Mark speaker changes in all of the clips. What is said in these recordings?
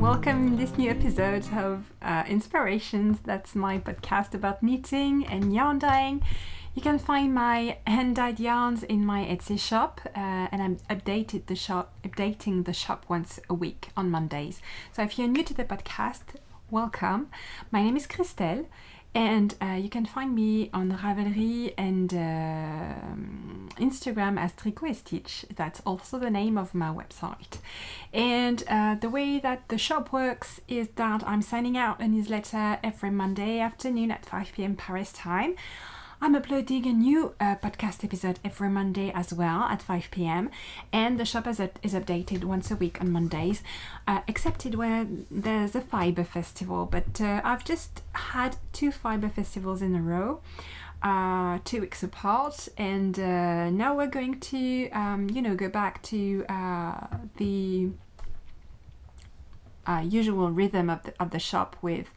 Speaker 1: welcome in this new episode of Inspirations. That's my podcast about knitting and yarn dyeing. You can find my hand-dyed yarns in my Ep6 shop, and I'm updating the shop once a week on Mondays. So if you're new to the podcast, welcome. My name is Christelle, and you can find me on Ravelry and Instagram as Tricot et Stitch. That's also the name of my website. And the way that the shop works is that I'm sending out a newsletter every Monday afternoon at 5 p.m. Paris time. I'm uploading a new podcast episode every Monday as well at 5 p.m. and the shop is updated once a week on Mondays, except when there's a fiber festival. But I've just had 2 fiber festivals in a row, 2 weeks apart, and now we're going to go back to the usual rhythm of the shop with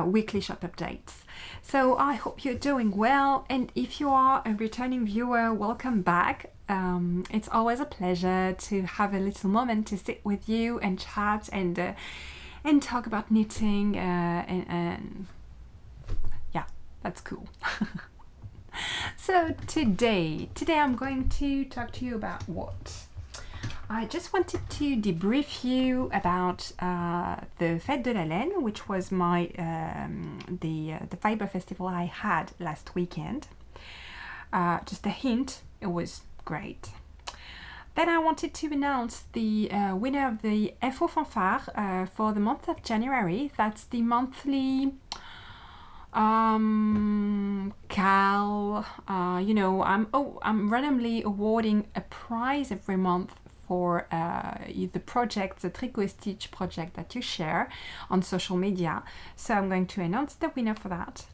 Speaker 1: weekly shop updates. So I hope you're doing well, and if you are a returning viewer, welcome back. It's always a pleasure to have a little moment to sit with you and chat and talk about knitting, and yeah, that's cool. So today I'm going to talk to you about what? I just wanted to debrief you about the Fête de la Laine, which was my the fiber festival I had last weekend. Just a hint, it was great. Then I wanted to announce the winner of the FO Fanfare for the month of January. That's the monthly CAL. I'm randomly awarding a prize every month for the project, the Tricot et Stitch project that you share on social media. So I'm going to announce the winner for that.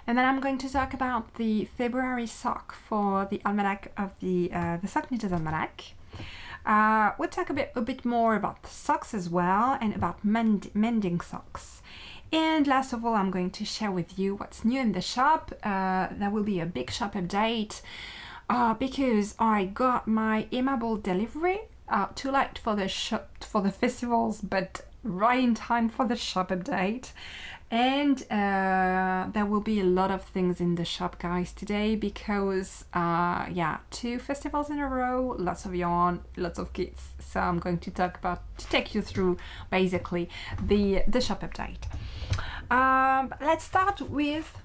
Speaker 1: And then I'm going to talk about the February sock for the Almanac of the Sock Knitters Almanac. We'll talk a bit more about the socks as well, and about mending socks. And last of all, I'm going to share with you what's new in the shop. There will be a big shop update. Because I got my email delivery too late for the festivals, but right in time for the shop update. And there will be a lot of things in the shop, guys, today, because 2 festivals in a row, lots of yarn, lots of kits. So I'm going to take you through basically the shop update. Let's start with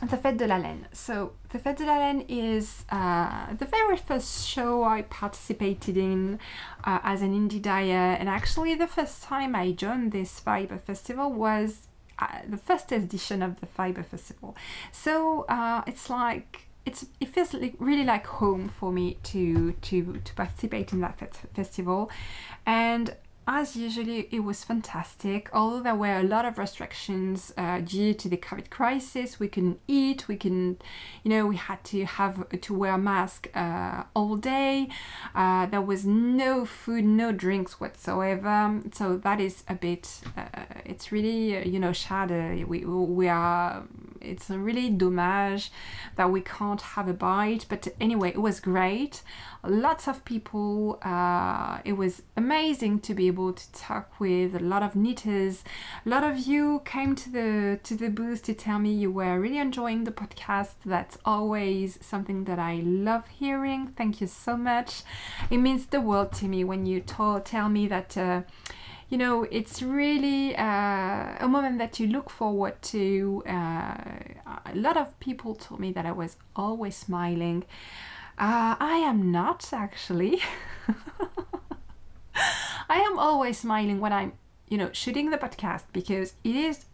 Speaker 1: the Fête de la Laine. So the Fête de la Laine is the very first show I participated in as an indie dyer, and actually the first time I joined this fiber festival was the first edition of the fiber festival. So it feels really like home for me to participate in that festival. And as usually, it was fantastic. Although there were a lot of restrictions due to the COVID crisis, we couldn't eat. We had to wear a mask all day. There was no food, no drinks whatsoever. So that is a bit. It's really sad. It's a really dommage that we can't have a bite. But anyway, it was great. Lots of people. It was amazing to be able to talk with a lot of knitters. A lot of you came to the booth to tell me you were really enjoying the podcast. That's always something that I love hearing. Thank you so much. It means the world to me when you tell me that it's really a moment that you look forward to. A lot of people told me that I was always smiling. I am not, actually. I am always smiling when I'm, shooting the podcast, because it is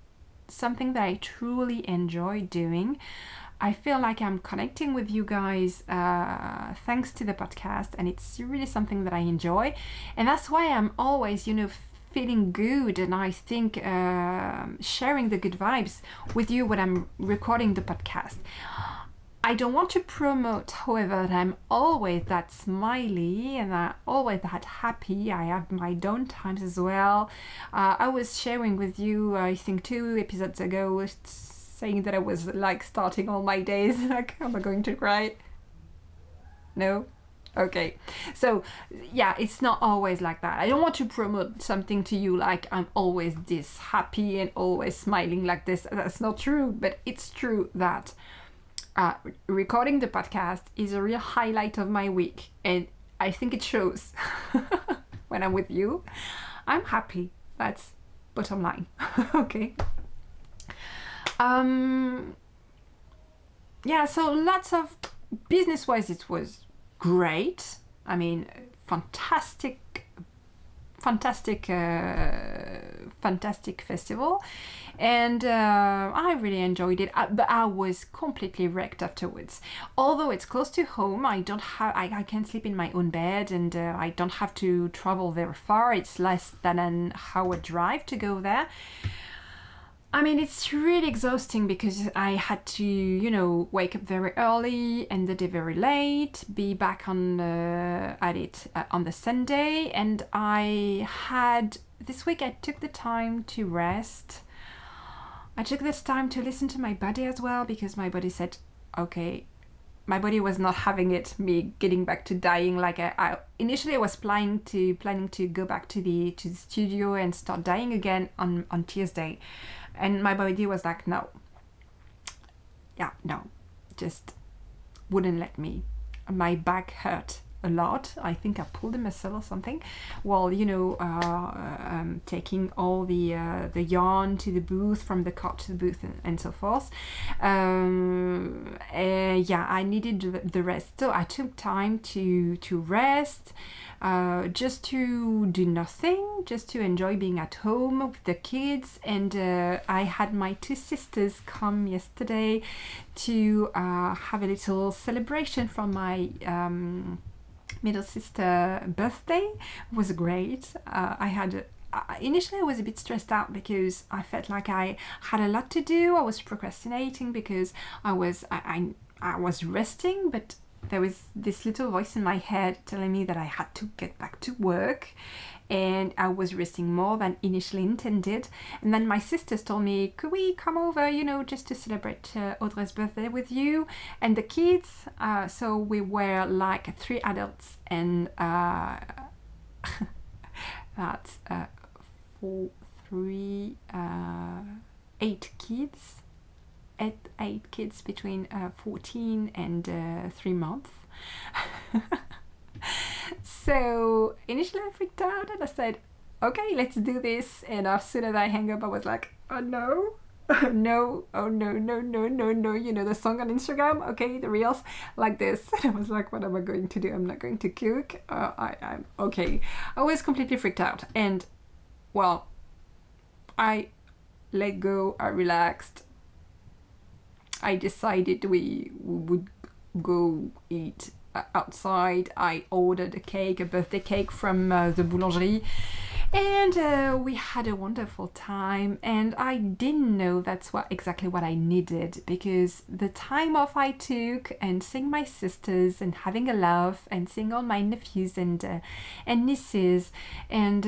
Speaker 1: something that I truly enjoy doing. I feel like I'm connecting with you guys thanks to the podcast, and it's really something that I enjoy. And that's why I'm always, feeling good, and I think sharing the good vibes with you when I'm recording the podcast. I don't want to promote, however, that I'm always that smiley and I'm always that happy. I have my down times as well. I was sharing with you, I think 2 episodes ago, saying that I was like starting all my days like, am I going to cry? No? Okay, so yeah, it's not always like that. I don't want to promote something to you like I'm always this happy and always smiling like this. That's not true, but it's true that recording the podcast is a real highlight of my week, and I think it shows when I'm with you. I'm happy. That's bottom line. Okay. Yeah, so lots of business-wise, it was great. I mean, fantastic festival, and I really enjoyed it. But I was completely wrecked afterwards. Although it's close to home, I can sleep in my own bed, and I don't have to travel very far. It's less than an hour drive to go there. I mean, it's really exhausting because I had to, wake up very early, end the day very late, be back on the Sunday, and this week I took the time to rest. I took this time to listen to my body as well, because my body said, okay, my body was not having it, me getting back to dying. Like initially I was planning to go back to the studio and start dying again on Tuesday. And my body was like, no, just wouldn't let me. My back hurt a lot. I think I pulled a muscle or something. Well, taking all the yarn to the booth, from the cart to the booth, and so forth. I needed the rest. So I took time to rest. Just to do nothing, just to enjoy being at home with the kids. And I had my two sisters come yesterday to have a little celebration for my middle sister birthday. It was great. Initially I was a bit stressed out because I felt like I had a lot to do. I was procrastinating because I was resting, but there was this little voice in my head telling me that I had to get back to work, and I was resting more than initially intended. And then my sisters told me, could we come over, just to celebrate Audrey's birthday with you and the kids? So we were like 3 adults and that's 8 kids. 8 kids between 14 and 3 months. So initially I freaked out and I said, okay, let's do this. And as soon as I hang up, I was like, oh no, no, oh no, the song on Instagram, okay, the reels, like this. And I was like, what am I going to do? I'm not going to cook. I'm okay. I was completely freaked out, and well, I let go. I relaxed. I decided we would go eat outside. I ordered a birthday cake from the boulangerie, and we had a wonderful time. And I didn't know that's exactly what I needed, because the time off I took and seeing my sisters and having a laugh and seeing all my nephews and nieces and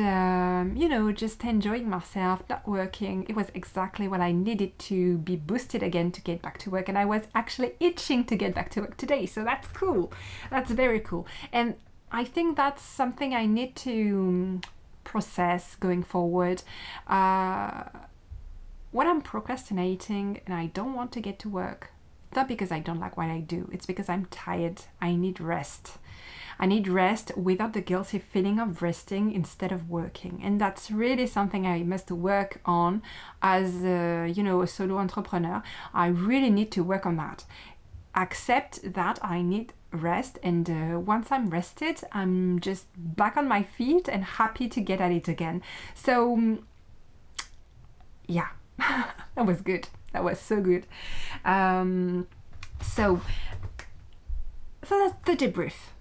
Speaker 1: just enjoying myself, not working, it was exactly what I needed to be boosted again to get back to work. And I was actually itching to get back to work today, so that's cool. That's very cool. And I think that's something I need to process going forward. When I'm procrastinating and I don't want to get to work, it's not because I don't like what I do, it's because I'm tired. I need rest. I need rest without the guilty feeling of resting instead of working. And that's really something I must work on as a solo entrepreneur. I really need to work on that. Accept that I need rest, and once I'm rested, I'm just back on my feet and happy to get at it again. So yeah, that was good. That was so good. So that's the debrief.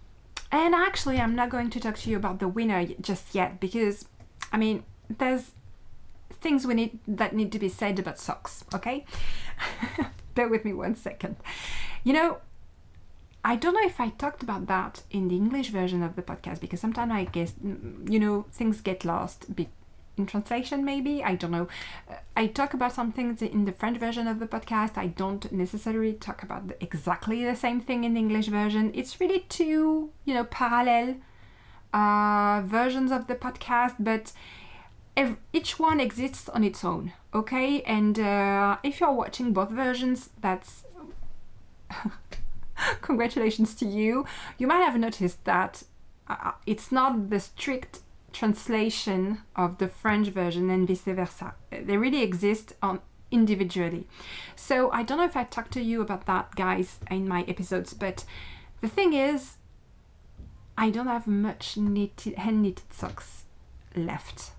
Speaker 1: And actually, I'm not going to talk to you about the winner just yet, because I mean, there's things that need to be said about socks, okay? Bear with me 1 second. I don't know if I talked about that in the English version of the podcast, because sometimes I guess, things get lost in translation, maybe, I don't know. I talk about some things in the French version of the podcast. I don't necessarily talk about exactly the same thing in the English version. It's really two, parallel versions of the podcast, but each one exists on its own, okay? And if you're watching both versions, that's congratulations to you. You might have noticed that it's not the strict translation of the French version and vice versa. They really exist individually. So I don't know if I talked to you about that, guys, in my episodes, but the thing is, I don't have much hand knitted socks left,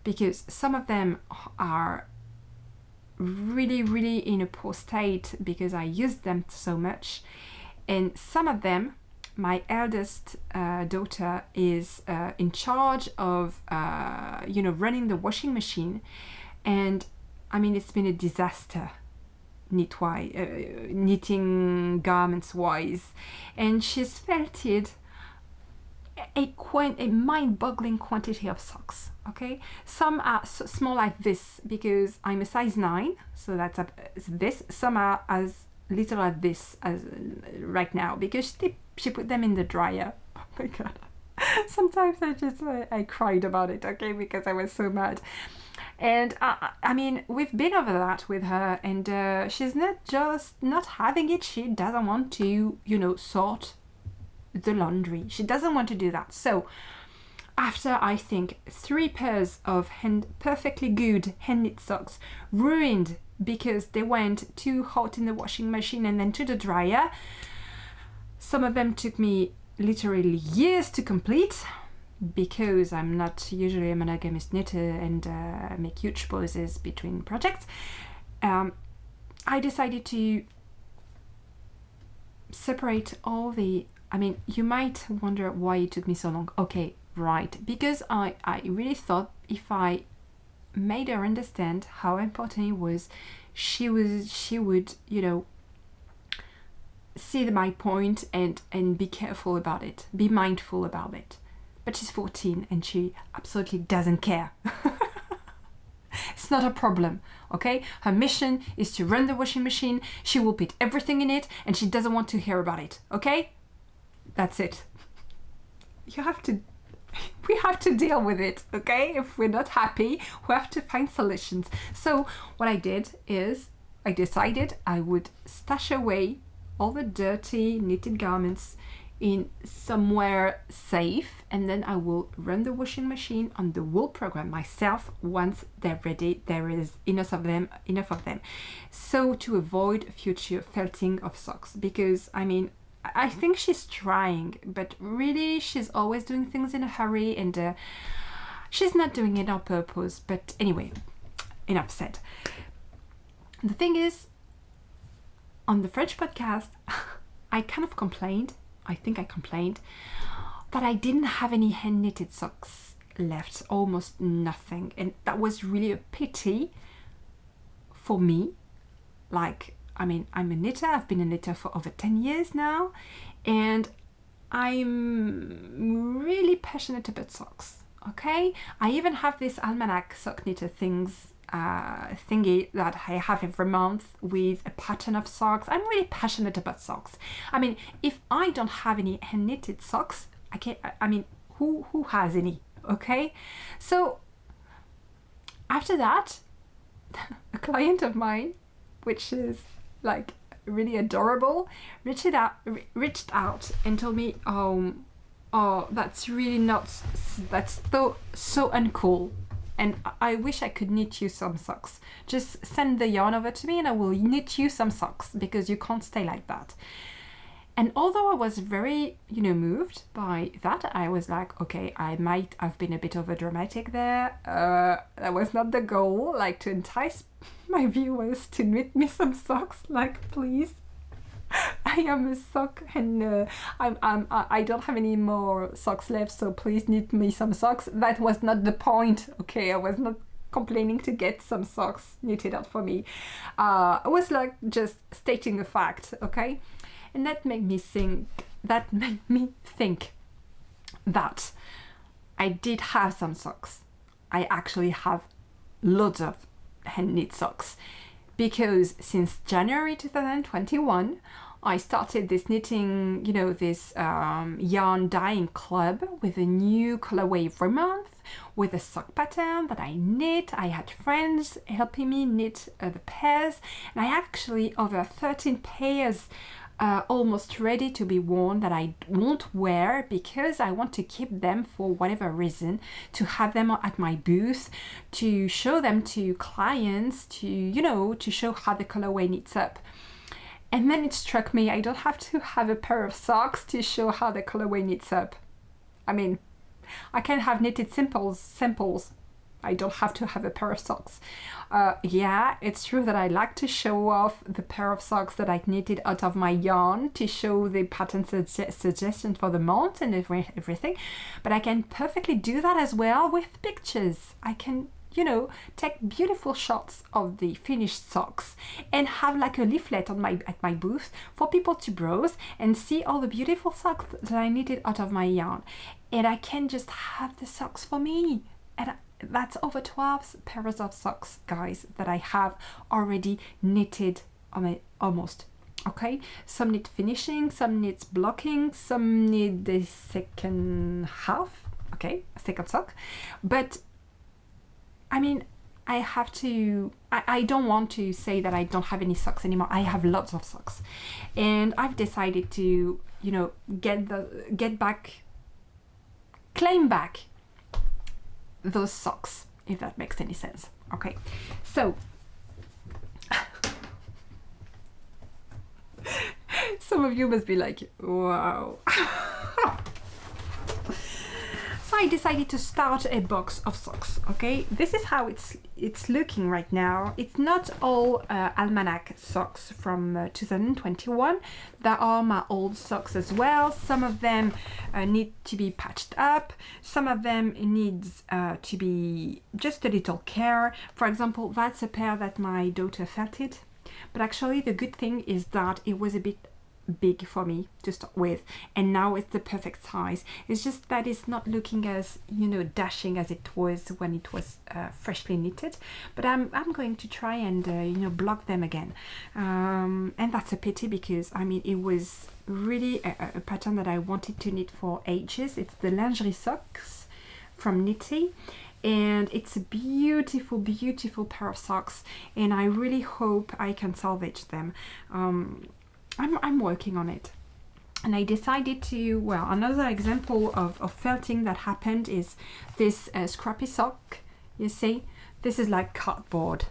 Speaker 1: because some of them are really in a poor state because I used them so much, and some of them, my eldest daughter is in charge of running the washing machine, and I mean, it's been a disaster knitting garments wise, and she's felted a mind-boggling quantity of socks. Okay, some are so small like this because I'm a size 9, so that's this. Some are as little as this as right now because she put them in the dryer. Oh my god, sometimes I cried about it, okay, because I was so mad. And I mean, we've been over that with her, and she's not just not having it, she doesn't want to sort the laundry. She doesn't want to do that. So after, I think, 3 pairs of perfectly good hand knit socks ruined because they went too hot in the washing machine and then to the dryer, some of them took me literally years to complete because I'm not usually a monogamous knitter and make huge pauses between projects. I decided to separate all the... I mean, you might wonder why it took me so long. Okay, right, because I really thought if I made her understand how important it was, she would see my point and be careful about it, be mindful about it. But she's 14 and she absolutely doesn't care. It's not a problem, okay? Her mission is to run the washing machine. She will put everything in it and she doesn't want to hear about it, okay? That's it. We have to deal with it, okay? If we're not happy, we have to find solutions. So what I did is I decided I would stash away all the dirty knitted garments in somewhere safe, and then I will run the washing machine on the wool program myself once they're ready. There is enough of them. So to avoid future felting of socks, because I mean, I think she's trying, but really she's always doing things in a hurry, and she's not doing it on purpose. But anyway, enough said. The thing is, on the French podcast, I kind of complained, that I didn't have any hand knitted socks left, almost nothing, and that was really a pity for me. Like, I mean, I'm a knitter, I've been a knitter for over 10 years now, and I'm really passionate about socks, okay? I even have this Almanac sock knitter thingy that I have every month with a pattern of socks. I'm really passionate about socks. I mean, if I don't have any hand knitted socks, who has any, okay? So after that, a client of mine, which is like really adorable, reached out and told me, oh, that's really not, that's so uncool, and I wish I could knit you some socks. Just send the yarn over to me and I will knit you some socks, because you can't stay like that. And although I was very, moved by that, I was like, okay, I might have been a bit over dramatic there. That was not the goal, like to entice my viewers to knit me some socks. Like, please, I am a sock, and I don't have any more socks left, so please knit me some socks. That was not the point, okay? I was not complaining to get some socks knitted out for me. I was like just stating a fact, okay? And that made me think that I did have some socks. I actually have loads of hand knit socks, because since January 2021 I started this knitting, you know, this yarn dyeing club with a new colorway every month, with a sock pattern that I knit. I had friends helping me knit the pairs, and I actually over 13 pairs almost ready to be worn that I won't wear because I want to keep them for whatever reason, to have them at my booth, to show them to clients, to, you know, to show how the colorway knits up. And then it struck me, I don't have to have a pair of socks to show how the colorway knits up. I mean, I can have knitted samples. I don't have to have a pair of socks. Yeah, it's true that I like to show off the pair of socks that I knitted out of my yarn to show the pattern suggestions for the month and everything. But I can perfectly do that as well with pictures. I can, you know, take beautiful shots of the finished socks and have like a leaflet on at my booth for people to browse and see all the beautiful socks that I knitted out of my yarn. And I can just have the socks for me. And that's over 12 pairs of socks, guys, that I have already knitted on it, almost. Okay, some need finishing, some needs blocking, some need the second half, okay, second sock. But I mean, I have to, I don't want to say that I don't have any socks anymore. I have lots of socks, and I've decided to, you know, claim back those socks, if that makes any sense. Okay, so some of you must be like, wow. So I decided to start a box of socks. Okay, this is how it's looking right now. It's not all Almanac socks from 2021. There are my old socks as well. Some of them need to be patched up. Some of them needs to be just a little care. For example, that's a pair that my daughter felted. But actually the good thing is that it was a bit big for me to start with, and now it's the perfect size. It's just that it's not looking as, you know, dashing as it was when it was freshly knitted, but I'm going to try and you know, block them again, and that's a pity because I mean it was really a pattern that I wanted to knit for ages. It's the lingerie socks from Knitty, and it's a beautiful pair of socks, and I really hope I can salvage them. I'm working on it, and I decided to, well, another example of felting that happened is this scrappy sock. You see, this is like cardboard.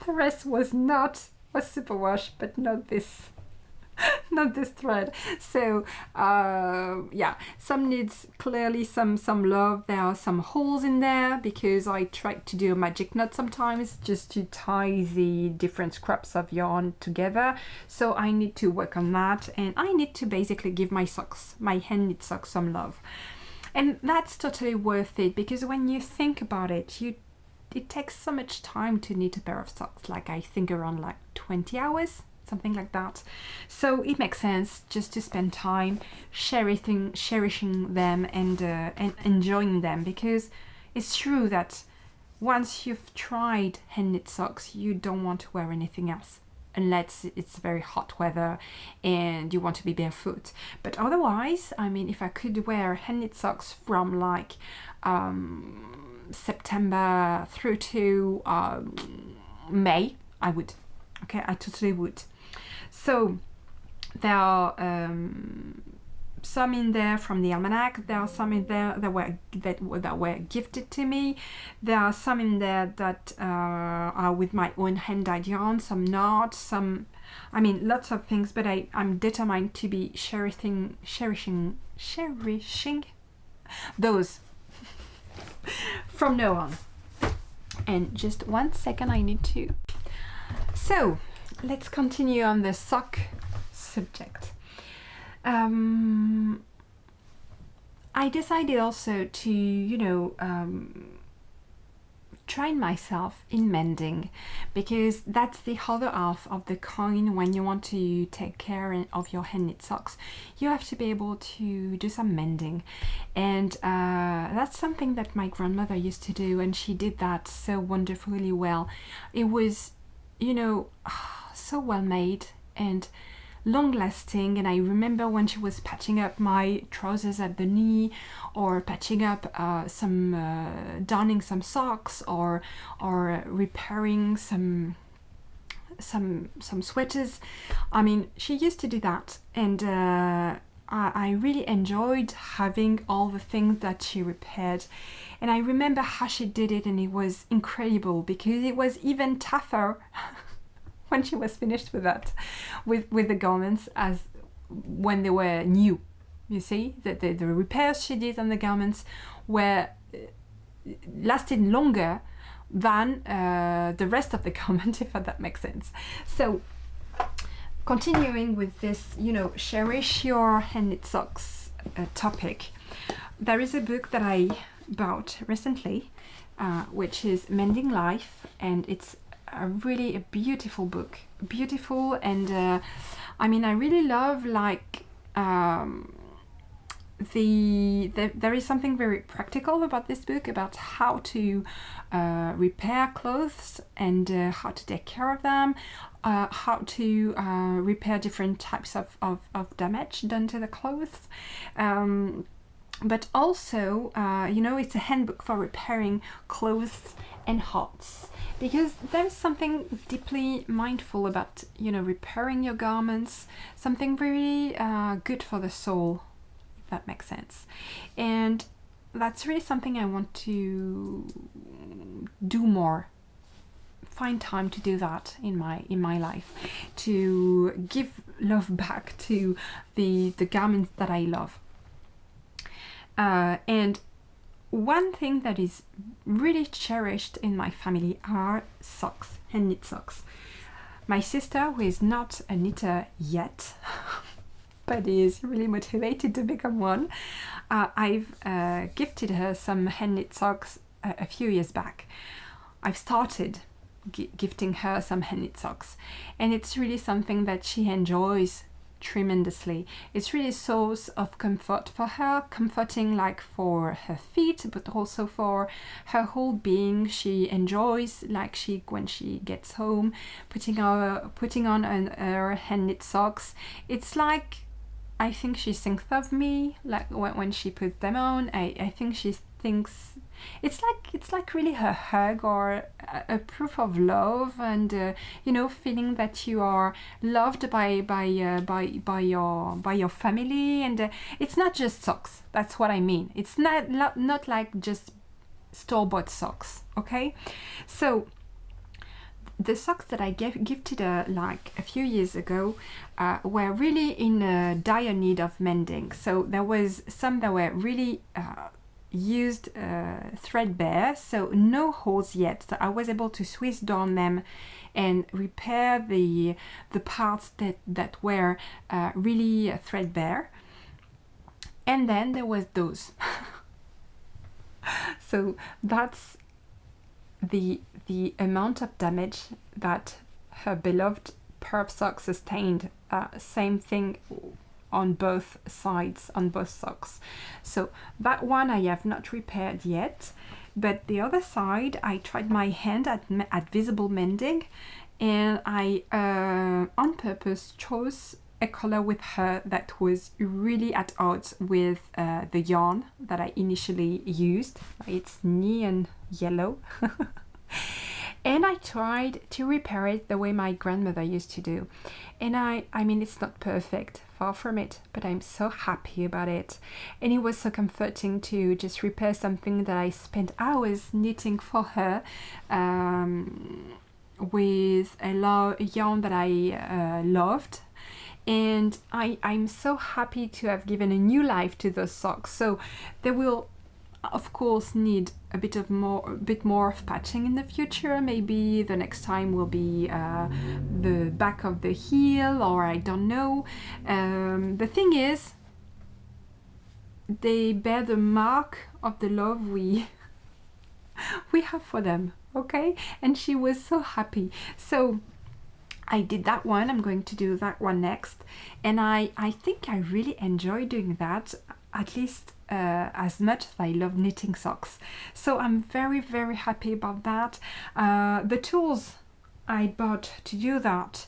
Speaker 1: The rest was superwash, but not this not this thread. So yeah, some needs clearly some love. There are some holes in there because I tried to do a magic knot sometimes just to tie the different scraps of yarn together, so I need to work on that, and I need to basically give my socks, my hand knit socks, some love. And that's totally worth it, because when you think about it, it takes so much time to knit a pair of socks, like I think around like 20 hours, something like that. So it makes sense just to spend time cherishing them and enjoying them, because it's true that once you've tried hand knit socks, you don't want to wear anything else unless it's very hot weather and you want to be barefoot. But otherwise, I mean, if I could wear hand knit socks from like September through to May, I would. Okay, I totally would. So there are some in there from the Almanac. There are some in there that were gifted to me. There are some in there that are with my own hand dyed yarn. Some not. Some, I mean, lots of things. But I'm determined to be cherishing those from now on. And just 1 second, I need to. So let's continue on the sock subject. I decided also to, you know, train myself in mending, because that's the other half of the coin. When you want to take care of your hand knit socks, you have to be able to do some mending, and that's something that my grandmother used to do, and she did that so wonderfully well. It was, you know, so well made and long lasting. And I remember when she was patching up my trousers at the knee, or patching up darning some socks, or repairing some sweaters. I mean, she used to do that, and I really enjoyed having all the things that she repaired. And I remember how she did it, and it was incredible, because it was even tougher when she was finished with that, with the garments, as when they were new. You see, that the repairs she did on the garments were lasted longer than the rest of the garment, if that makes sense. So, continuing with this, you know, cherish your hand knit socks topic, there is a book that I bought recently, which is Mending Life, and it's really a beautiful book, beautiful. And I mean, I really love, like, there is something very practical about this book, about how to repair clothes, and how to take care of them, how to repair different types of damage done to the clothes. But also, you know, it's a handbook for repairing clothes and hearts, because there's something deeply mindful about, you know, repairing your garments, something very good for the soul, if that makes sense. And that's really something I want to do more, find time to do that in my life, to give love back to the garments that I love. And one thing that is really cherished in my family are socks, hand knit socks. My sister, who is not a knitter yet, but is really motivated to become one, I've gifted her some hand knit socks a few years back. I've started gifting her some hand knit socks, and it's really something that she enjoys tremendously. It's really a source of comfort for her, comforting, like, for her feet, but also for her whole being. She enjoys, like, when she gets home, putting on her hand knit socks. It's like, I think she thinks of me, like, when she puts them on. I think she thinks it's like really her hug, or a proof of love, and you know, feeling that you are loved by your family. And it's not just socks, that's what I mean. It's not like just store-bought socks, okay? So the socks that I gifted her, like, a few years ago, were really in dire need of mending. So there was some that were really used threadbare, so no holes yet. So I was able to Swiss darn them and repair the parts that were really threadbare. And then there was those. So that's the amount of damage that her beloved perf sock sustained. Same thing on both sides, on both socks. So that one I have not repaired yet, but the other side I tried my hand at visible mending, and I on purpose chose a color with her that was really at odds with the yarn that I initially used. It's neon yellow. And I tried to repair it the way my grandmother used to do. And I mean, it's not perfect, far from it, but I'm so happy about it. And it was so comforting to just repair something that I spent hours knitting for her, with a yarn that I loved. And I'm so happy to have given a new life to those socks. So they will, of course, need a bit more of patching in the future. Maybe the next time will be the back of the heel, or I don't know. The thing is, they bear the mark of the love we have for them. okay, and she was so happy. So I did that one. I'm going to do that one next, and I think I really enjoy doing that, at least as much as I love knitting socks. So I'm very happy about that. The tools I bought to do that,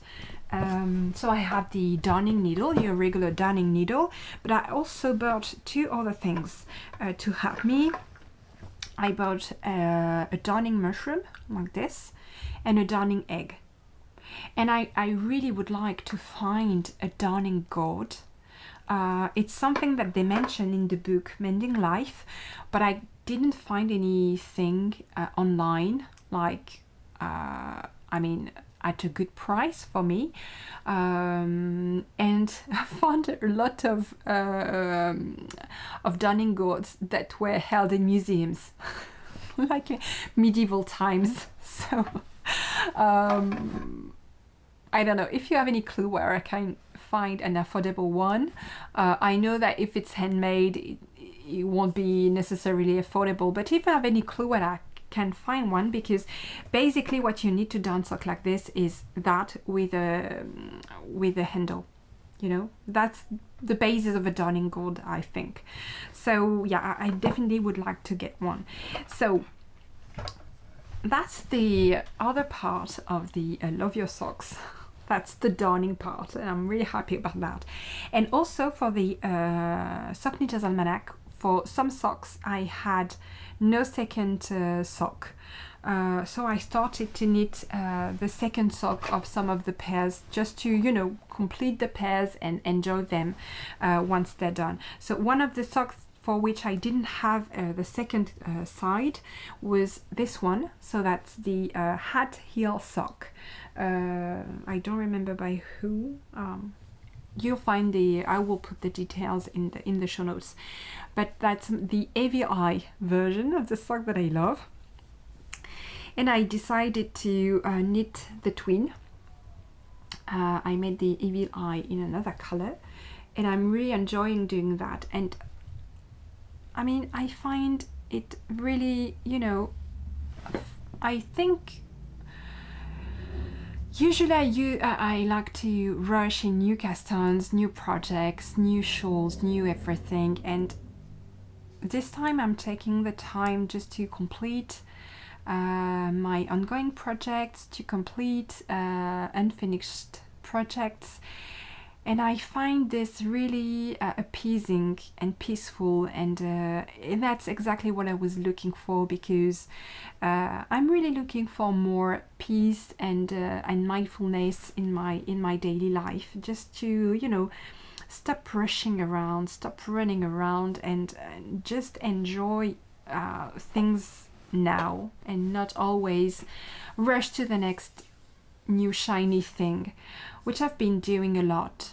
Speaker 1: so I have the darning needle, your regular darning needle, but I also bought two other things to help me. I bought a darning mushroom like this and a darning egg. And I really would like to find a darning gourd. It's something that they mention in the book Mending Life, but I didn't find anything online, like, I mean, at a good price for me. And I found a lot of darning gourds that were held in museums, like medieval times. So I don't know if you have any clue where I can find an affordable one. I know that if it's handmade, it won't be necessarily affordable, but if you have any clue where I can find one, because basically what you need to darn sock like this is that with a handle. You know, that's the basis of a darning gourd, I think. So yeah, I definitely would like to get one. So that's the other part of the Love Your Socks. That's the darning part, and I'm really happy about that. And also for the Sock Knitter's Almanac, for some socks I had no second sock. So I started to knit the second sock of some of the pairs, just to, you know, complete the pairs and enjoy them once they're done. So one of the socks for which I didn't have the second side was this one. So that's the hat heel sock. I don't remember by who. You'll find I will put the details in the show notes. But that's the AVI version of the sock that I love. And I decided to knit the twin. I made the AVI in another color, and I'm really enjoying doing that. And I mean, I find it really, you know, I think usually I like to rush in new cast ons, new projects, new shawls, new everything, and this time I'm taking the time just to complete my ongoing projects, to complete unfinished projects. And I find this really appeasing and peaceful, and that's exactly what I was looking for, because I'm really looking for more peace and mindfulness in my daily life, just to, you know, stop rushing around, stop running around, and just enjoy things now, and not always rush to the next new shiny thing, which I've been doing a lot.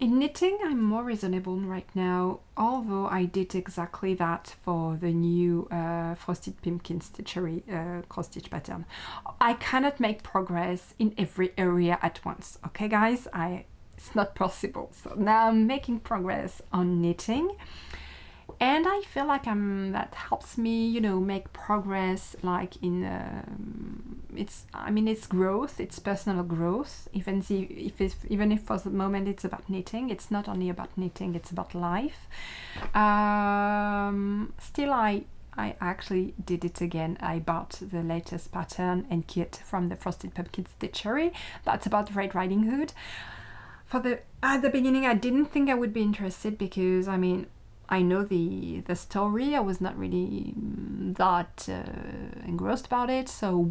Speaker 1: In knitting, I'm more reasonable right now, although I did exactly that for the new Frosted Pumpkin Stitchery cross-stitch pattern. I cannot make progress in every area at once, okay guys? It's not possible. So now I'm making progress on knitting, and I feel like that helps me, you know, make progress, like in it's growth, it's personal growth, even if for the moment it's about knitting. It's not only about knitting, it's about life. Still, I actually did it again. I bought the latest pattern and kit from the Frosted Pumpkin Stitchery. That's about Red Riding Hood. At the beginning, I didn't think I would be interested, because I mean, I know the story. I was not really that engrossed about it. So,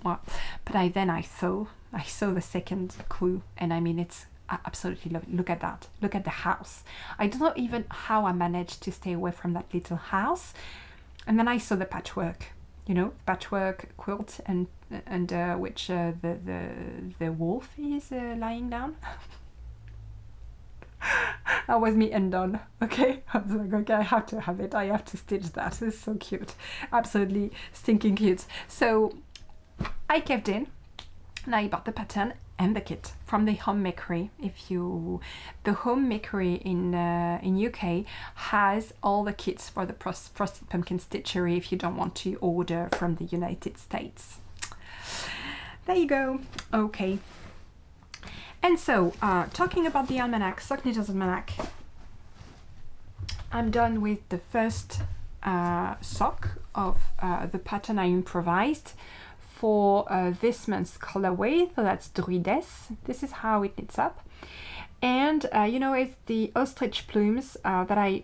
Speaker 1: well, but I saw the second clue, and I mean, it's absolutely lovely. Look at that. Look at the house. I don't know even how I managed to stay away from that little house. And then I saw the patchwork, you know, patchwork quilt, and which the wolf is lying down. That was me undone. Okay, I was like, okay, I have to have it. I have to stitch that. It's so cute, absolutely stinking cute. So I kept in, and I bought the pattern, and the kit from the Homemakery. The Homemakery in UK has all the kits for the Frosted Pumpkin Stitchery if you don't want to order from the United States. There you go. Okay. And so, talking about the Almanac, Sock Knitter's Almanac, I'm done with the first sock of the pattern I improvised for this month's colorway, so that's Druidesse. This is how it knits up. And you know, it's the ostrich plumes that I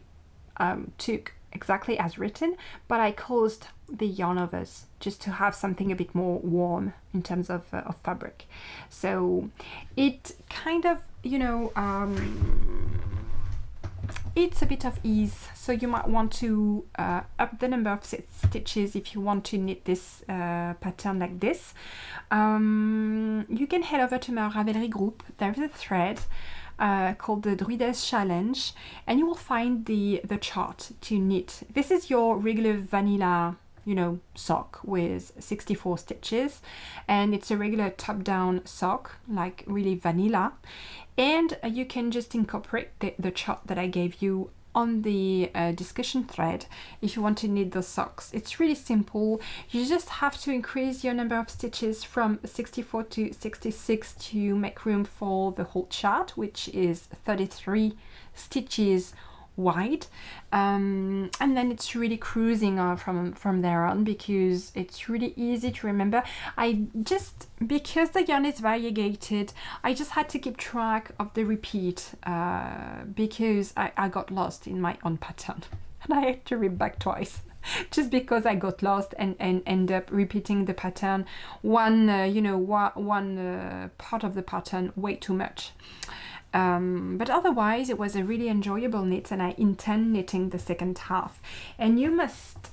Speaker 1: took exactly as written, but I closed the yarn overs just to have something a bit more warm in terms of fabric. So it kind of, you know, it's a bit of ease, so you might want to up the number of stitches if you want to knit this pattern like this. You can head over to my Ravelry group. There's a thread called the Druidesse challenge, and you will find the chart to knit. This is your regular vanilla, you know, sock with 64 stitches, and it's a regular top-down sock, like really vanilla. And you can just incorporate the chart that I gave you on the discussion thread if you want to knit those socks. It's really simple. You just have to increase your number of stitches from 64 to 66 to make room for the whole chart, which is 33 stitches wide, and then it's really cruising from there on, because it's really easy to remember. Because the yarn is variegated, I just had to keep track of the repeat because I got lost in my own pattern and I had to read back twice just because I got lost and end up repeating the pattern one part of the pattern way too much. But otherwise it was a really enjoyable knit, and I intend knitting the second half. And you must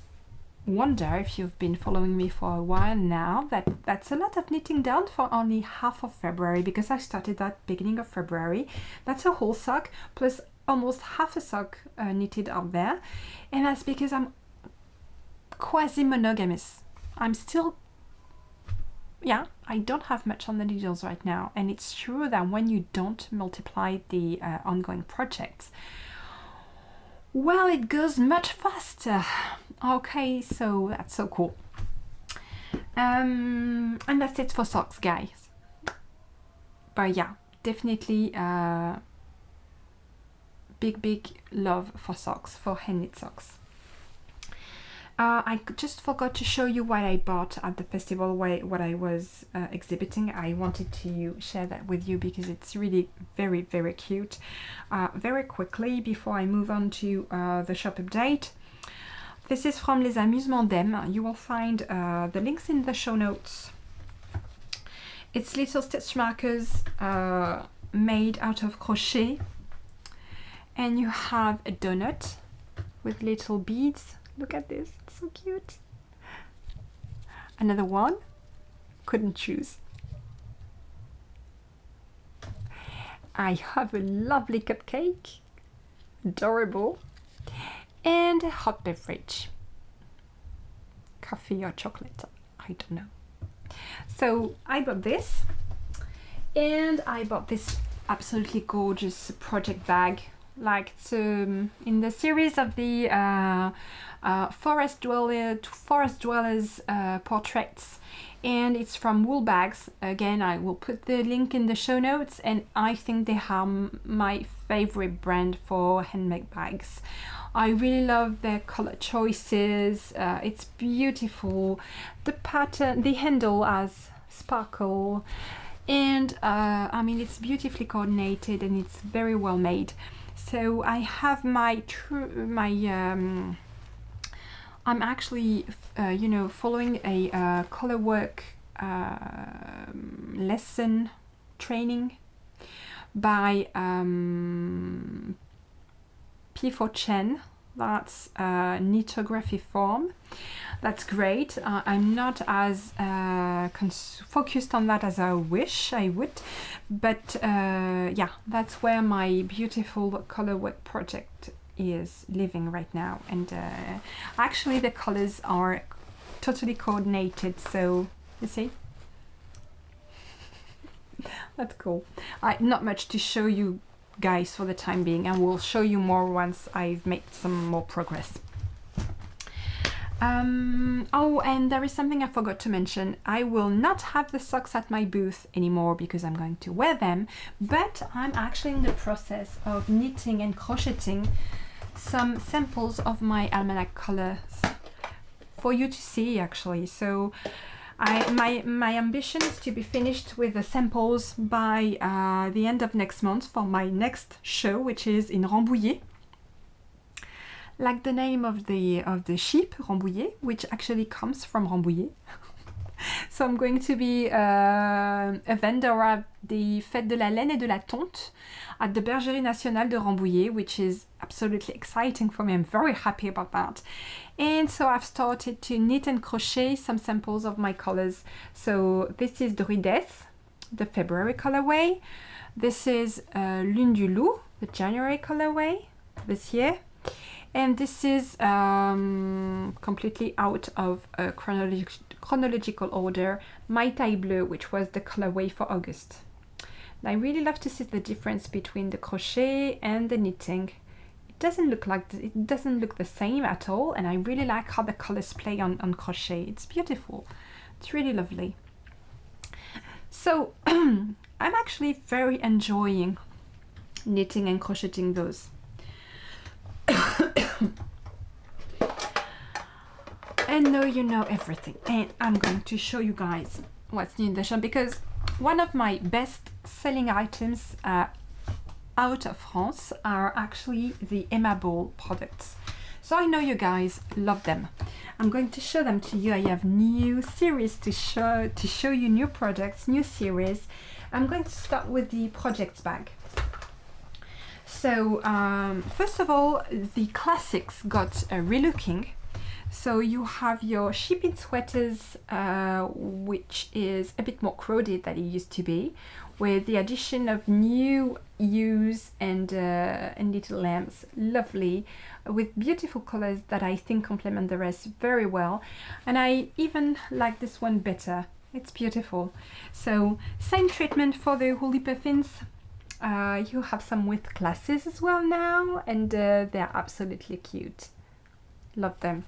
Speaker 1: wonder, if you've been following me for a while now, that's a lot of knitting done for only half of February, because I started that beginning of February. That's a whole sock plus almost half a sock knitted out there, and that's because I'm quasi-monogamous. I'm still, yeah, I don't have much on the needles right now, and it's true that when you don't multiply the ongoing projects, well, it goes much faster. Okay, so that's so cool. And that's it for socks, guys. But yeah, definitely big love for socks, for hand knit socks. I just forgot to show you what I bought at the festival, what I was exhibiting. I wanted to share that with you because it's really very cute. Very quickly, before I move on to the shop update, this is from Les Amusements d'Em. You will find the links in the show notes. It's little stitch markers made out of crochet, and you have a donut with little beads. Look at this, it's so cute. Another one, couldn't choose. I have a lovely cupcake, adorable, and a hot beverage. Coffee or chocolate, I don't know. So I bought this, and I bought this absolutely gorgeous project bag. Like it's in the series of the forest dwellers portraits, and it's from Wool Bags. Again, I will put the link in the show notes, and I think they are my favorite brand for handmade bags. I really love their color choices. It's beautiful. The pattern, the handle has sparkle, and I mean, it's beautifully coordinated and it's very well made. So I have I'm actually following a color work lesson training by P4 Chen. That's Knitography form. That's great. I'm not as focused on that as I wish I would, but yeah, that's where my beautiful color work project is living right now. And actually the colors are totally coordinated, so you see. That's cool. Not much to show you guys for the time being. I will show you more once I've made some more progress. Oh, and there is something I forgot to mention. I will not have the socks at my booth anymore because I'm going to wear them, but I'm actually in the process of knitting and crocheting some samples of my Almanac colors for you to see actually. So my ambition is to be finished with the samples by the end of next month for my next show, which is in Rambouillet. Like the name of the sheep, Rambouillet, which actually comes from Rambouillet. So I'm going to be a vendor at the Fête de la Laine et de la Tonte at the Bergerie Nationale de Rambouillet, which is absolutely exciting for me. I'm very happy about that. And so I've started to knit and crochet some samples of my colors. So this is Druidesse, the February colorway. This is Lune du Loup, the January colorway this year. And this is completely out of a chronological order, My Taille Bleu, which was the colorway for August. And I really love to see the difference between the crochet and the knitting. It doesn't look the same at all, and I really like how the colors play on crochet. It's beautiful. It's really lovely. So I'm actually very enjoying knitting and crocheting those. And now you know everything, and I'm going to show you guys what's new in the shop, because one of my best selling items out of France are actually the aimable products. So I know you guys love them. I'm going to show them to you. I have new series to show you, new products, new series. I'm going to start with the projects bag. So first of all, the classics got a relooking. So you have your sheepin sweaters, which is a bit more crowded than it used to be, with the addition of new hues and little lamps. Lovely, with beautiful colors that I think complement the rest very well. And I even like this one better. It's beautiful. So same treatment for the woolly puffins. You have some with glasses as well now, and they're absolutely cute. Love them.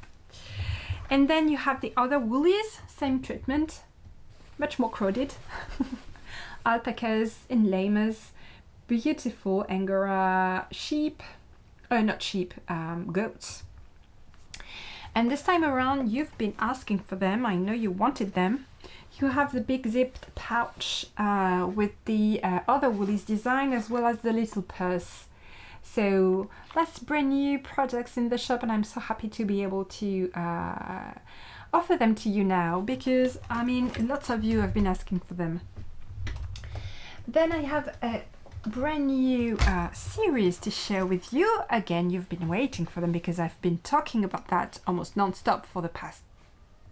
Speaker 1: And then you have the other woolies, same treatment, much more crowded. Alpacas and llamas, beautiful Angora sheep, not sheep, goats. And this time around, you've been asking for them. I know you wanted them. You have the big zipped pouch with the other woolies design, as well as the little purse. So that's brand new products in the shop, and I'm so happy to be able to offer them to you now, because I mean, lots of you have been asking for them. Then I have a brand new series to share with you. Again, you've been waiting for them because I've been talking about that almost non-stop for the past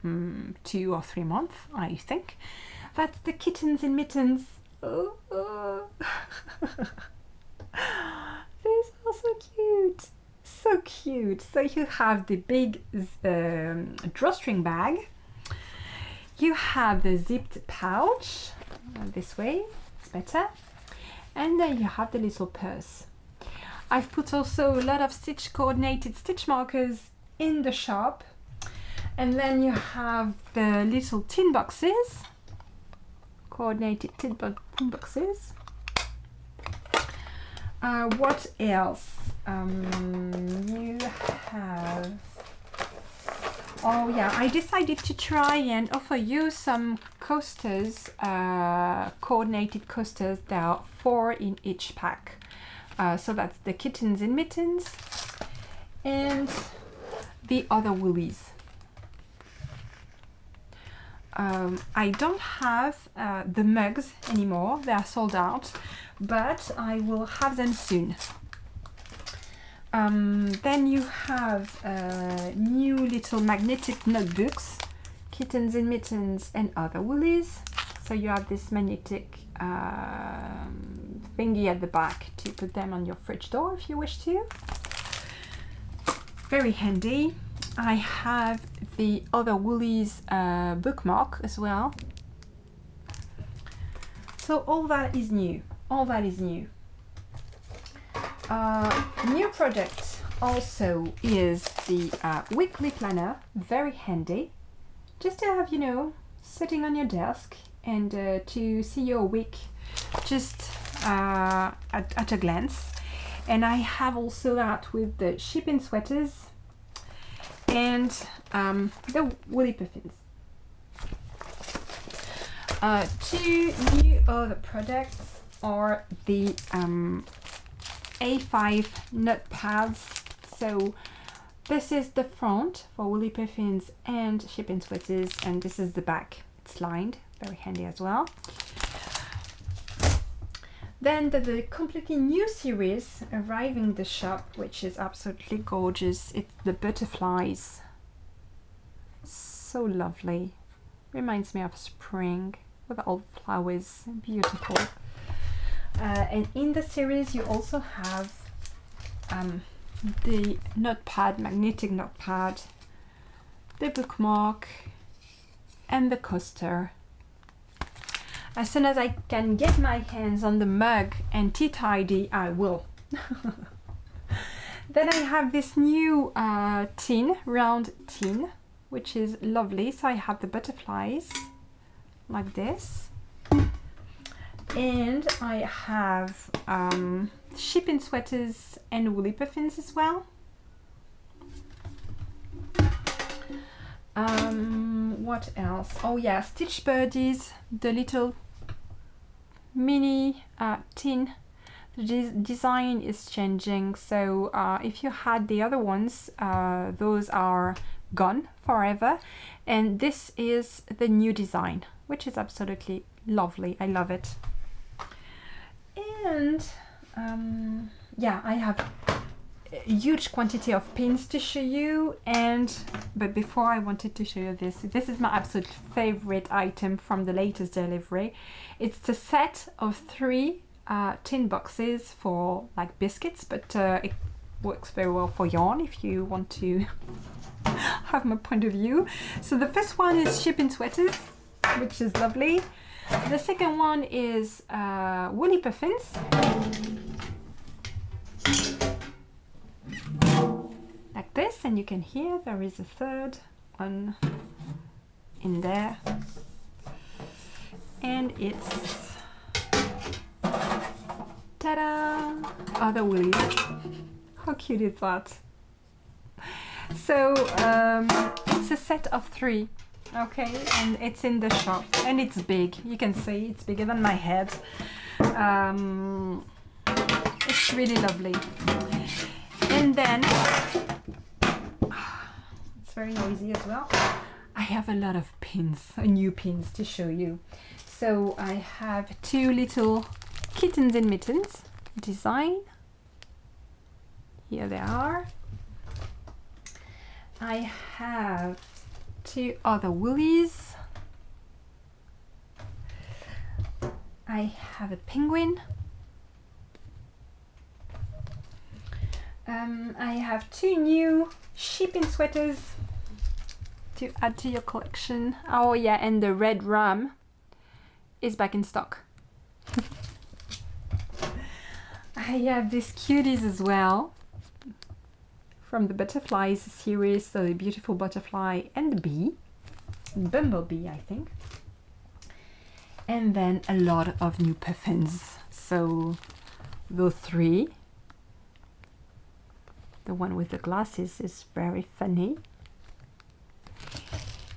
Speaker 1: 2 or 3 months, I think. That's the kittens in mittens. Oh. These are so cute, so cute. So you have the big drawstring bag, you have the zipped pouch, this way, it's better, and then you have the little purse. I've put also a lot of coordinated stitch markers in the shop, and then you have the little tin boxes, coordinated tin boxes. What else? You have... Oh yeah, I decided to try and offer you some coasters, coordinated coasters. There are 4 in each pack. So that's the kittens in mittens and the other woolies. I don't have the mugs anymore, they are sold out, but I will have them soon. Then you have new little magnetic notebooks, kittens in mittens and other woolies. So you have this magnetic thingy at the back to put them on your fridge door if you wish to. Very handy. I have the other woolies bookmark as well. So all that is new. All that is new. New project also is the weekly planner. Very handy. Just to have, you know, sitting on your desk and to see your week just at a glance. And I have also that with the shipping sweaters and the woolly puffins. Two new other products are the A5 notepads. So this is the front for woolly puffins and shipping sweaters, and this is the back. It's lined, very handy as well. Then the completely new series arriving in the shop, which is absolutely gorgeous. It's the butterflies. So lovely. Reminds me of spring with all flowers. Beautiful. And in the series you also have the notepad, magnetic notepad, the bookmark, and the coaster. As soon as I can get my hands on the mug and tea tidy, I will. Then I have this new tin, round tin, which is lovely. So I have the butterflies like this. And I have shipping sweaters and woolly puffins as well. What else? Oh yeah, Stitch Birdies, the little mini tin. The design is changing, so if you had the other ones, those are gone forever, and this is the new design, which is absolutely lovely. I love it. And yeah, I have a huge quantity of pins to show you, but before I wanted to show you this is my absolute favorite item from the latest delivery. It's a set of 3 tin boxes for like biscuits, but it works very well for yarn if you want to have my point of view. So the first one is shipping sweaters, which is lovely. The second one is woolly puffins. Like this, and you can hear there is a third one in there. And it's ta-da! Other woolies. How cute is that? So it's a set of 3. Okay, and it's in the shop, and it's big. You can see it's bigger than my head. It's really lovely. And then it's very noisy as well. I have a lot of pins, new pins to show you. So I have 2 little kittens in mittens design. Here they are. I have 2 other woolies. I have a penguin. I have 2 new shipping sweaters to add to your collection. Oh yeah, and the red ram is back in stock. I have these cuties as well from the butterflies series, so the beautiful butterfly and the bee, bumblebee I think, and then a lot of new puffins. So those 3. The one with the glasses is very funny.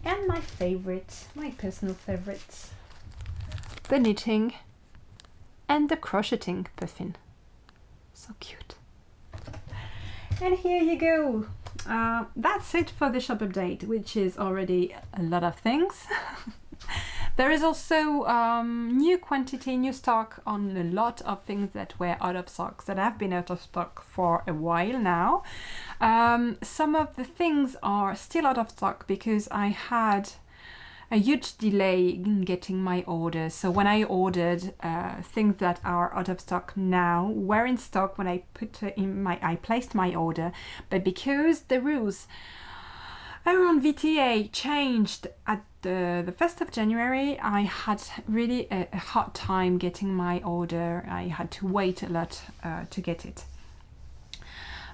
Speaker 1: And my favorite, my personal favorite, the knitting and the crocheting puffin. So cute. And here you go. That's it for the shop update, which is already a lot of things. There is also new quantity, new stock on a lot of things that were out of stock, that have been out of stock for a while now. Some of the things are still out of stock because I had a huge delay in getting my orders. So when I ordered things that are out of stock now were in stock when I placed my order, but because the rules Around VTA changed at the 1st of January. I had really a hard time getting my order. I had to wait a lot to get it.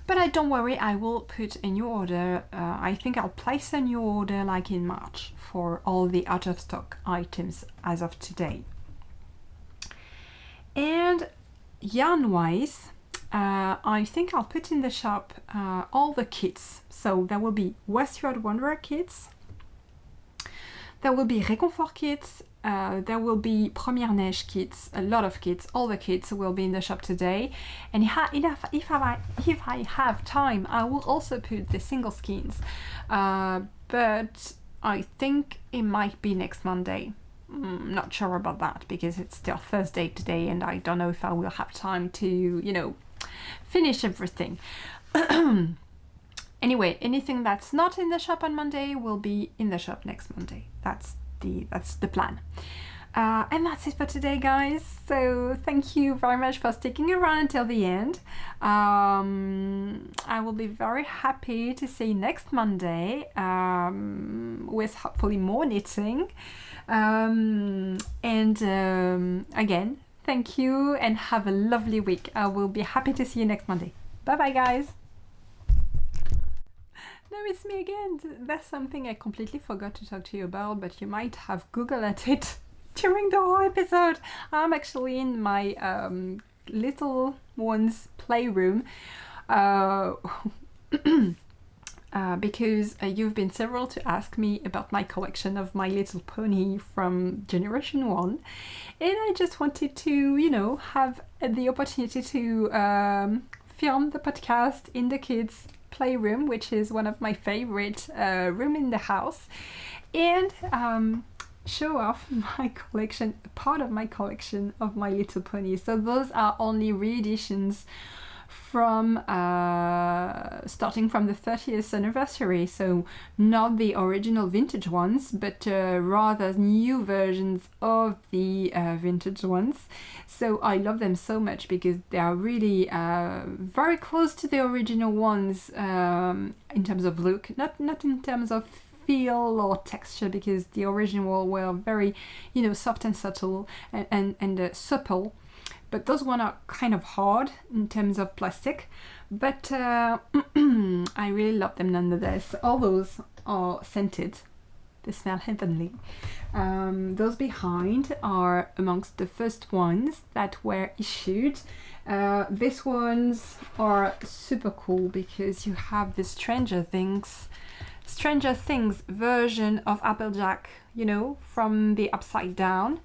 Speaker 1: But don't worry, I will put a new order. I think I'll place a new order like in March for all the out of stock items as of today. And yarn-wise, I think I'll put in the shop all the kits. So there will be Westward Wanderer kits, there will be Réconfort kits, there will be Première Neige kits, a lot of kits, all the kits will be in the shop today. And if I have time, I will also put the single skeins, but I think it might be next Monday. Not sure about that because it's still Thursday today and I don't know if I will have time to, you know, finish everything. Anyway, anything that's not in the shop on Monday will be in the shop next Monday. That's the plan. And that's it for today, guys. So thank you very much for sticking around until the end. I will be very happy to see you next Monday with hopefully more knitting. Again, thank you and have a lovely week. I will be happy to see you next Monday. Bye bye, guys. No, it's me again. That's something I completely forgot to talk to you about, but you might have Googled at it during the whole episode. I'm actually in my little one's playroom because you've been several to ask me about my collection of My Little Pony from Generation 1, and I just wanted to, you know, have the opportunity to film the podcast in the kids' playroom, which is one of my favorite room in the house, and show off my collection, part of my collection of My Little Pony. So those are only re-editions from starting from the 30th anniversary, so not the original vintage ones, but rather new versions of the vintage ones. So I love them so much because they are really very close to the original ones in terms of look, not in terms of feel or texture, because the original were very, you know, soft and subtle and supple. But those ones are kind of hard in terms of plastic, but I really love them nonetheless. All those are scented. They smell heavenly. Those behind are amongst the first ones that were issued. These ones are super cool because you have the Stranger Things version of Applejack, you know, from the Upside Down.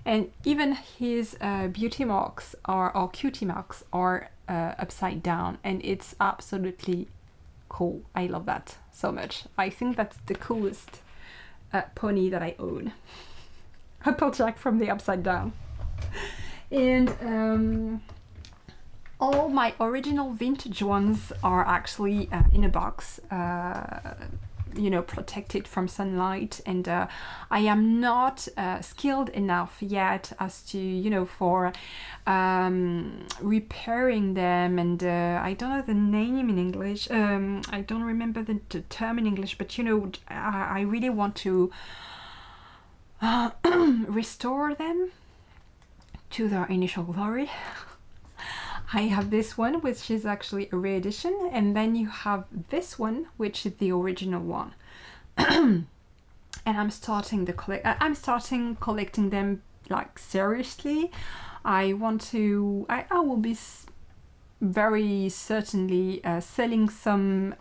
Speaker 1: And even his beauty marks or cutie marks are upside down, and it's absolutely cool. I love that so much. I think that's the coolest pony that I own. Applejack from the Upside Down. And all my original vintage ones are actually in a box, you know, protected from sunlight, and I am not skilled enough yet as to, you know, for repairing them, and I don't know the name in English, I don't remember the term in English, but you know, I really want to restore them to their initial glory. I have this one, which is actually a re-edition, and then you have this one, which is the original one. And I'm starting collecting them like seriously. I will be very certainly selling some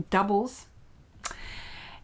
Speaker 1: doubles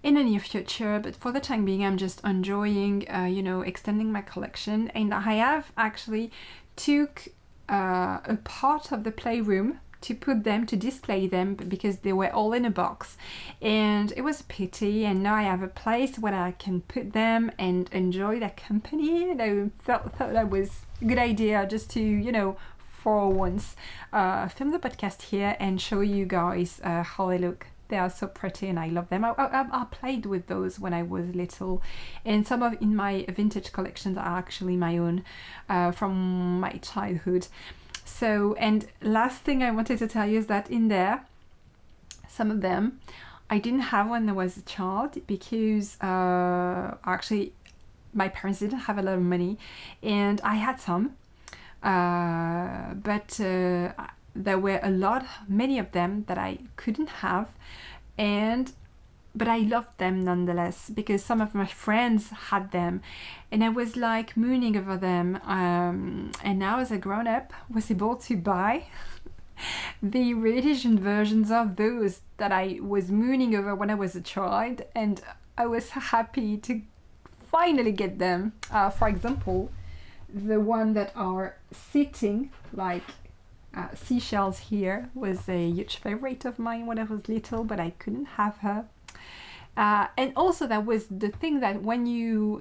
Speaker 1: in the near future, but for the time being I'm just enjoying you know, extending my collection. And I have actually took a part of the playroom to put them, to display them, because they were all in a box, and it was a pity, and now I have a place where I can put them and enjoy their company. And I thought that was a good idea, just to, you know, for once film the podcast here and show you guys how they look. They are so pretty and I love them. I played with those when I was little, and some of in my vintage collections are actually my own from my childhood. So, and last thing I wanted to tell you is that in there, some of them I didn't have when I was a child because actually my parents didn't have a lot of money, and I had some, but there were many of them that I couldn't have, but I loved them nonetheless because some of my friends had them, and I was like mooning over them. And now, as a grown-up, was able to buy the reedition versions of those that I was mooning over when I was a child, and I was happy to finally get them. For example, the one that are sitting like seashells here was a huge favorite of mine when I was little, but I couldn't have her. And also that was the thing, that when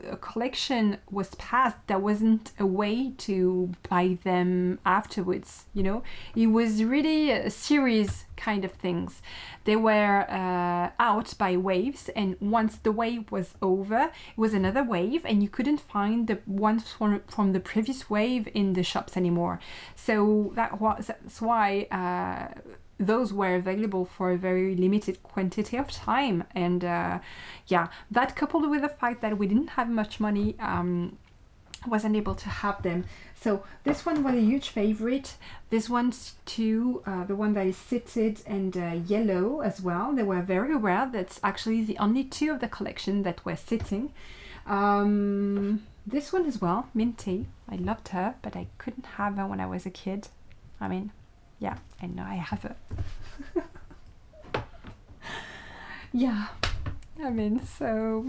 Speaker 1: a collection was passed, there wasn't a way to buy them afterwards, you know. It was really a series kind of things. They were out by waves, and once the wave was over, it was another wave, and you couldn't find the ones from the previous wave in the shops anymore. So that's why those were available for a very limited quantity of time. And yeah, that coupled with the fact that we didn't have much money, wasn't able to have them. So this one was a huge favorite. This one's too, the one that is seated and yellow as well. They were very rare. That's actually the only two of the collection that were sitting. This one as well, Minty. I loved her, but I couldn't have her when I was a kid. I mean, yeah, and now I have her. Yeah, I mean, so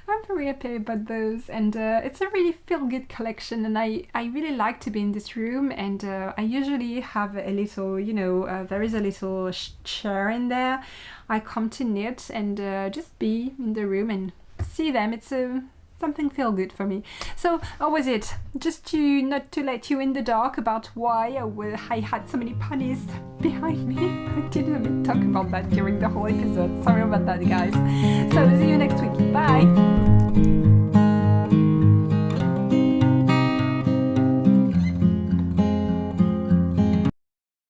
Speaker 1: I'm very happy about those, and it's a really feel-good collection, and I really like to be in this room, and I usually have a little, you know, there is a little chair in there. I come to knit and just be in the room and see them. It's something feel good for me. So how was it? Just to not to let you in the dark about why I had so many ponies behind me. I didn't even talk about that during the whole episode. Sorry about that, guys. So see you next week. Bye.